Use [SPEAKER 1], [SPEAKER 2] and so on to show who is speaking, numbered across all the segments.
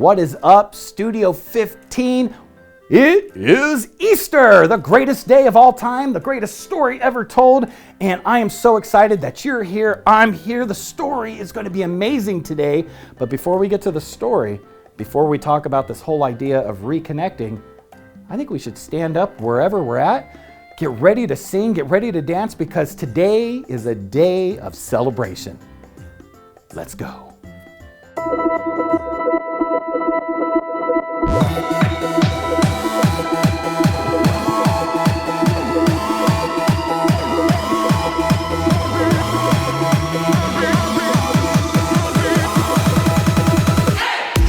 [SPEAKER 1] What is up, Studio 15? It is Easter, the greatest day of all time, the greatest story ever told, and I am so excited that you're here. I'm here. The story is going to be amazing today, but before we get to the story, before we talk about this whole idea of reconnecting, I think we should stand up wherever we're at, get ready to sing, get ready to dance, because today is a day of celebration. Let's go.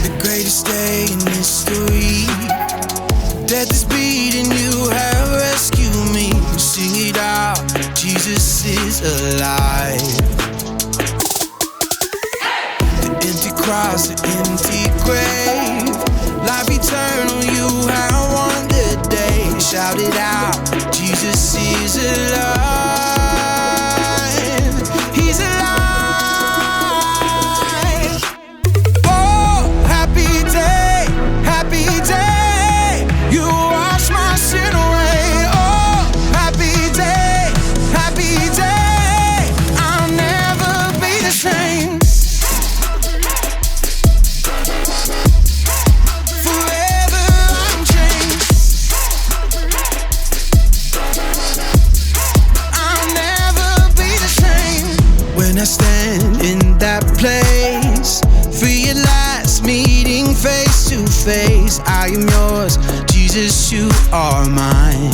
[SPEAKER 2] The greatest day in history. Death is beating, you have rescued me. Sing it out, Jesus is alive. Cross the empty grave, life eternal, you have won the day. Shout it out, Jesus is alive. He's alive. Oh, happy day, you wash my sin away. Oh, happy day, I'll never be the same. When I stand in that place, free at last, meeting face to face. I am yours, Jesus, you are mine.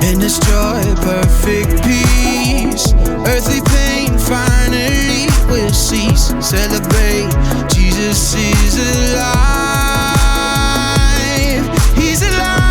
[SPEAKER 2] In this joy, perfect peace, earthly pain finally will cease. Celebrate, Jesus is alive. He's alive.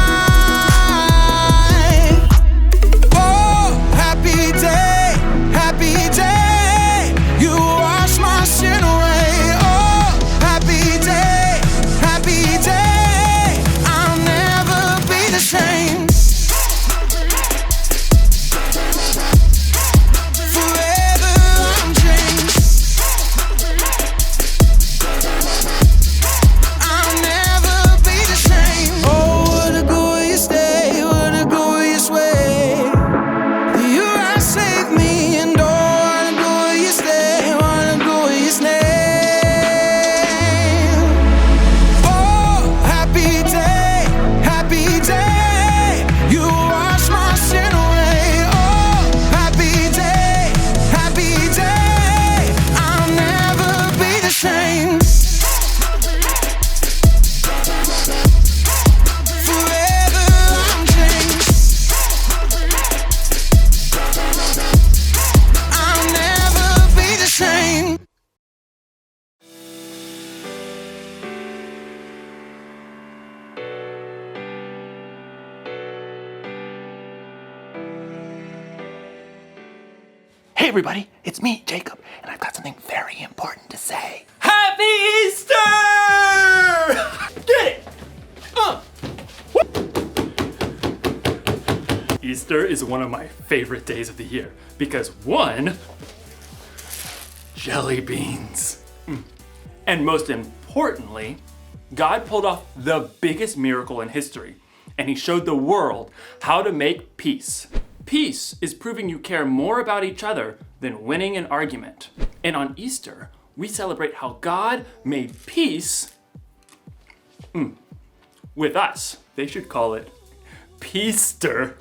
[SPEAKER 3] Hey everybody, it's me, Jacob, and I've got something very important to say. Happy Easter! Get it! Easter is one of my favorite days of the year because one, jelly beans. And most importantly, God pulled off the biggest miracle in history, and he showed the world how to make peace. Peace is proving you care more about each other than winning an argument. And on Easter, we celebrate how God made peace with us. They should call it Peaster.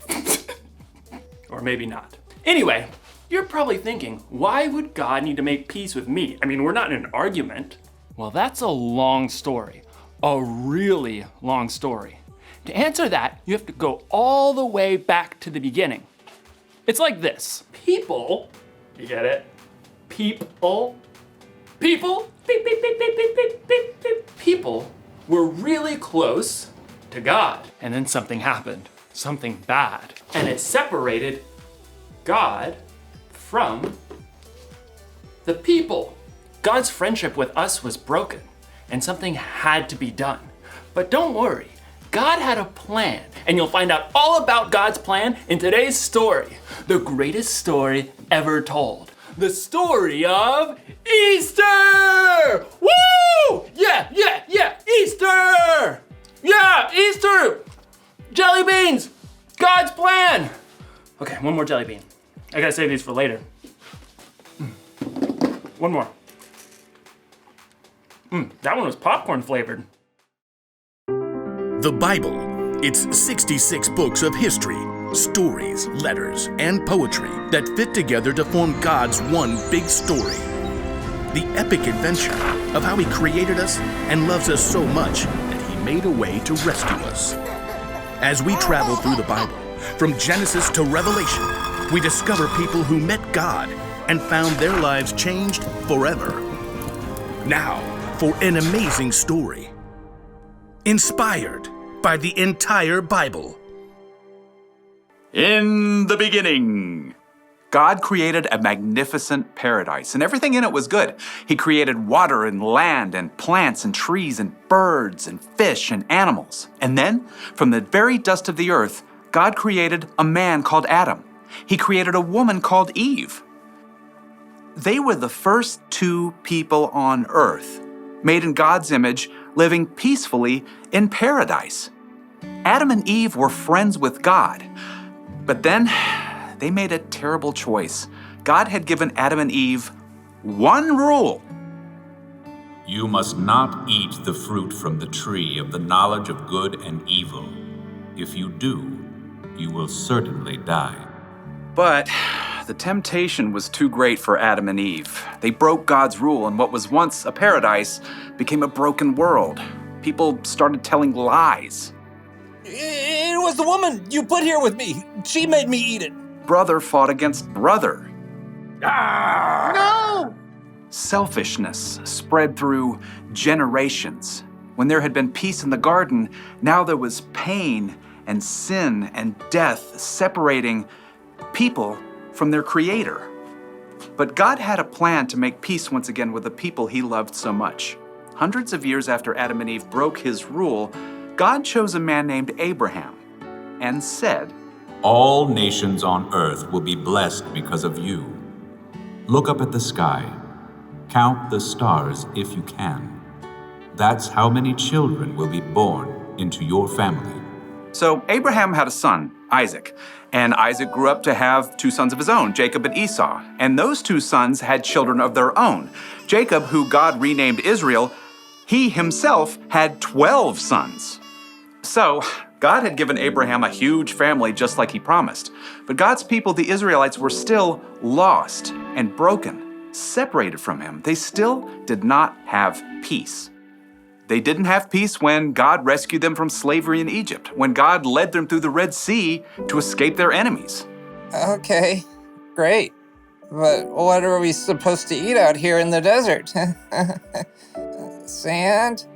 [SPEAKER 3] Or maybe not. Anyway, you're probably thinking, why would God need to make peace with me? I mean, we're not in an argument. Well, that's a long story. A really long story. To answer that, you have to go all the way back to the beginning. It's like this. People, you get it? People, beep, beep, beep, beep, beep, beep, beep, beep. People were really close to God. And then something happened, something bad. And it separated God from the people. God's friendship with us was broken, and something had to be done. But don't worry, God had a plan, and you'll find out all about God's plan in today's story, the greatest story ever told, the story of Easter! Woo! Yeah, Easter! Yeah, Easter! Jelly beans! God's plan! Okay, one more jelly bean. I gotta save these for later. One more. That one was popcorn flavored.
[SPEAKER 4] The Bible. It's 66 books of history, stories, letters, and poetry that fit together to form God's one big story. The epic adventure of how He created us and loves us so much that He made a way to rescue us. As we travel through the Bible, from Genesis to Revelation, we discover people who met God and found their lives changed forever. Now, for an amazing story. Inspired by the entire Bible.
[SPEAKER 5] In the beginning, God created a magnificent paradise, and everything in it was good. He created water and land and plants and trees and birds and fish and animals. And then, from the very dust of the earth, God created a man called Adam. He created a woman called Eve. They were the first two people on earth, made in God's image, living peacefully in paradise. Adam and Eve were friends with God, but then they made a terrible choice. God had given Adam and Eve one rule.
[SPEAKER 6] You must not eat the fruit from the tree of the knowledge of good and evil. If you do, you will certainly die.
[SPEAKER 5] But the temptation was too great for Adam and Eve. They broke God's rule, and what was once a paradise became a broken world. People started telling lies.
[SPEAKER 7] It was the woman you put here with me. She made me eat it.
[SPEAKER 5] Brother fought against brother.
[SPEAKER 7] No!
[SPEAKER 5] Selfishness spread through generations. When there had been peace in the garden, now there was pain and sin and death separating people from their Creator. But God had a plan to make peace once again with the people He loved so much. Hundreds of years after Adam and Eve broke His rule, God chose a man named Abraham and said,
[SPEAKER 6] All nations on earth will be blessed because of you. Look up at the sky. Count the stars if you can. That's how many children will be born into your family.
[SPEAKER 5] So Abraham had a son, Isaac, and Isaac grew up to have two sons of his own, Jacob and Esau. And those two sons had children of their own. Jacob, who God renamed Israel, he himself had 12 sons. So God had given Abraham a huge family just like He promised. But God's people, the Israelites, were still lost and broken, separated from Him. They still did not have peace. They didn't have peace when God rescued them from slavery in Egypt, when God led them through the Red Sea to escape their enemies.
[SPEAKER 7] Okay, great. But what are we supposed to eat out here in the desert? Sand?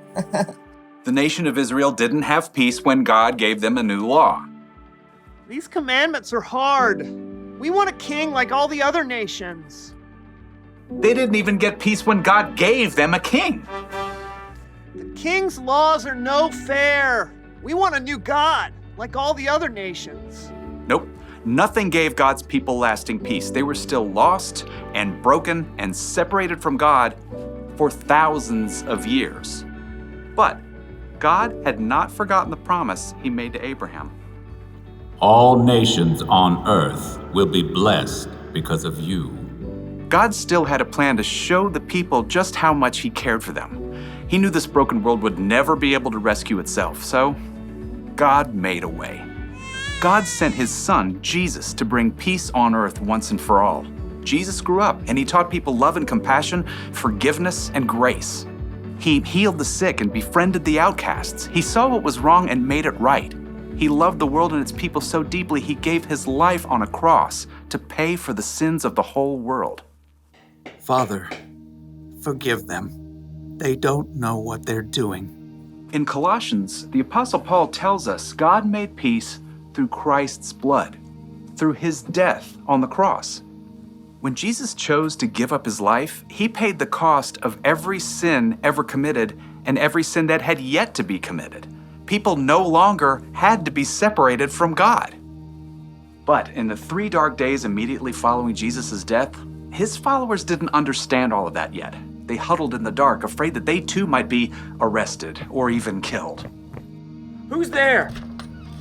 [SPEAKER 5] The nation of Israel didn't have peace when God gave them a new law.
[SPEAKER 8] These commandments are hard. We want a king like all the other nations.
[SPEAKER 5] They didn't even get peace when God gave them a king.
[SPEAKER 8] The king's laws are no fair. We want a new God, like all the other nations.
[SPEAKER 5] Nope, nothing gave God's people lasting peace. They were still lost and broken and separated from God for thousands of years. But God had not forgotten the promise He made to Abraham.
[SPEAKER 6] All nations on earth will be blessed because of you.
[SPEAKER 5] God still had a plan to show the people just how much He cared for them. He knew this broken world would never be able to rescue itself, so God made a way. God sent His Son, Jesus, to bring peace on earth once and for all. Jesus grew up and He taught people love and compassion, forgiveness and grace. He healed the sick and befriended the outcasts. He saw what was wrong and made it right. He loved the world and its people so deeply He gave His life on a cross to pay for the sins of the whole world.
[SPEAKER 9] Father, forgive them. They don't know what they're doing.
[SPEAKER 5] In Colossians, the Apostle Paul tells us God made peace through Christ's blood, through His death on the cross. When Jesus chose to give up His life, He paid the cost of every sin ever committed and every sin that had yet to be committed. People no longer had to be separated from God. But in the 3 dark days immediately following Jesus' death, His followers didn't understand all of that yet. They huddled in the dark, afraid that they too might be arrested or even killed.
[SPEAKER 3] Who's there?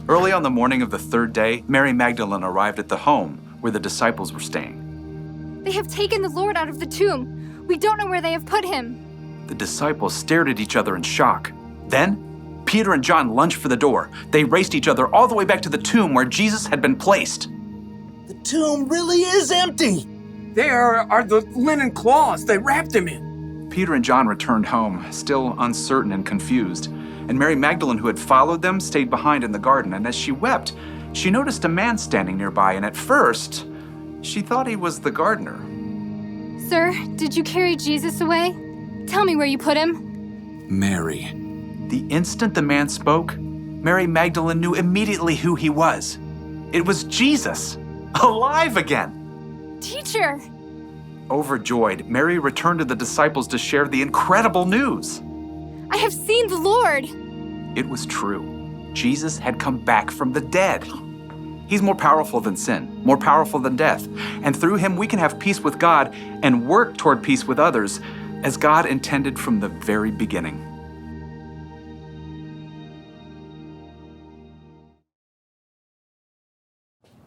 [SPEAKER 5] Early on the morning of the third day, Mary Magdalene arrived at the home where the disciples were staying.
[SPEAKER 10] They have taken the Lord out of the tomb. We don't know where they have put him.
[SPEAKER 5] The disciples stared at each other in shock. Then, Peter and John lunged for the door. They raced each other all the way back to the tomb where Jesus had been placed.
[SPEAKER 9] The tomb really is empty.
[SPEAKER 11] There are the linen cloths they wrapped him in.
[SPEAKER 5] Peter and John returned home, still uncertain and confused. And Mary Magdalene, who had followed them, stayed behind in the garden. And as she wept, she noticed a man standing nearby. And at first, she thought he was the gardener.
[SPEAKER 10] Sir, did you carry Jesus away? Tell me where you put him.
[SPEAKER 9] Mary.
[SPEAKER 5] The instant the man spoke, Mary Magdalene knew immediately who he was. It was Jesus, alive again.
[SPEAKER 10] Teacher!
[SPEAKER 5] Overjoyed, Mary returned to the disciples to share the incredible news.
[SPEAKER 10] I have seen the Lord.
[SPEAKER 5] It was true. Jesus had come back from the dead. He's more powerful than sin, more powerful than death. And through him, we can have peace with God and work toward peace with others as God intended from the very beginning.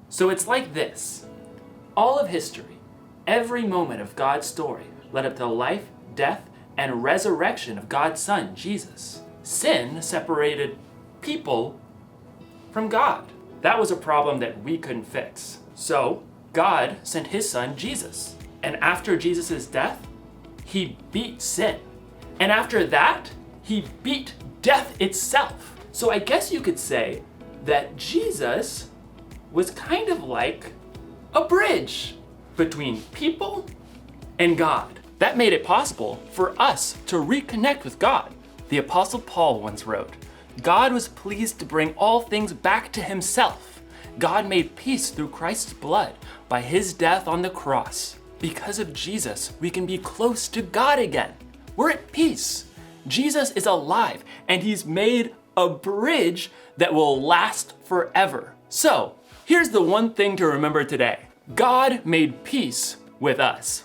[SPEAKER 3] So it's like this. All of history, every moment of God's story led up to the life, death, and resurrection of God's Son, Jesus. Sin separated people from God. That was a problem that we couldn't fix. So God sent his Son, Jesus. And after Jesus' death, he beat sin. And after that, he beat death itself. So I guess you could say that Jesus was kind of like a bridge between people and God. That made it possible for us to reconnect with God. The Apostle Paul once wrote, "God was pleased to bring all things back to himself. God made peace through Christ's blood by his death on the cross. Because of Jesus, we can be close to God again. We're at peace. Jesus is alive, and he's made a bridge that will last forever." So, here's the one thing to remember today. God made peace with us.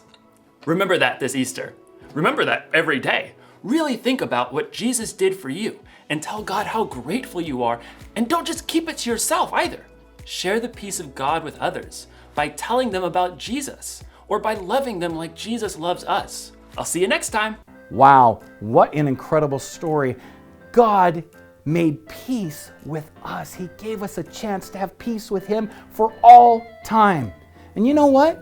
[SPEAKER 3] Remember that this Easter. Remember that every day. Really think about what Jesus did for you and tell God how grateful you are. And don't just keep it to yourself either. Share the peace of God with others by telling them about Jesus or by loving them like Jesus loves us. I'll see you next time.
[SPEAKER 1] Wow, what an incredible story. God made peace with us. He gave us a chance to have peace with him for all time. And you know what?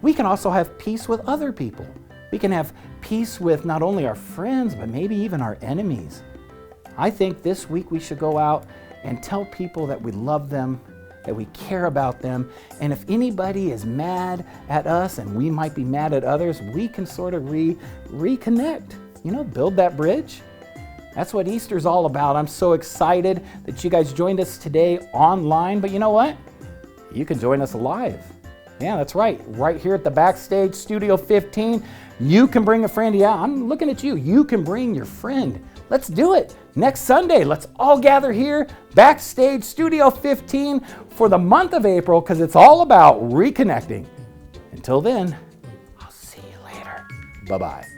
[SPEAKER 1] We can also have peace with other people. We can have peace with not only our friends, but maybe even our enemies. I think this week we should go out and tell people that we love them, that we care about them. And if anybody is mad at us and we might be mad at others, we can sort of reconnect, build that bridge. That's what Easter's all about. I'm so excited that you guys joined us today online, but you know what? You can join us live. Yeah, that's right. Right here at the Backstage Studio 15. You can bring a friend. Yeah, I'm looking at you. You can bring your friend. Let's do it. Next Sunday, let's all gather here, Backstage Studio 15 for the month of April, because it's all about reconnecting. Until then, I'll see you later. Bye-bye.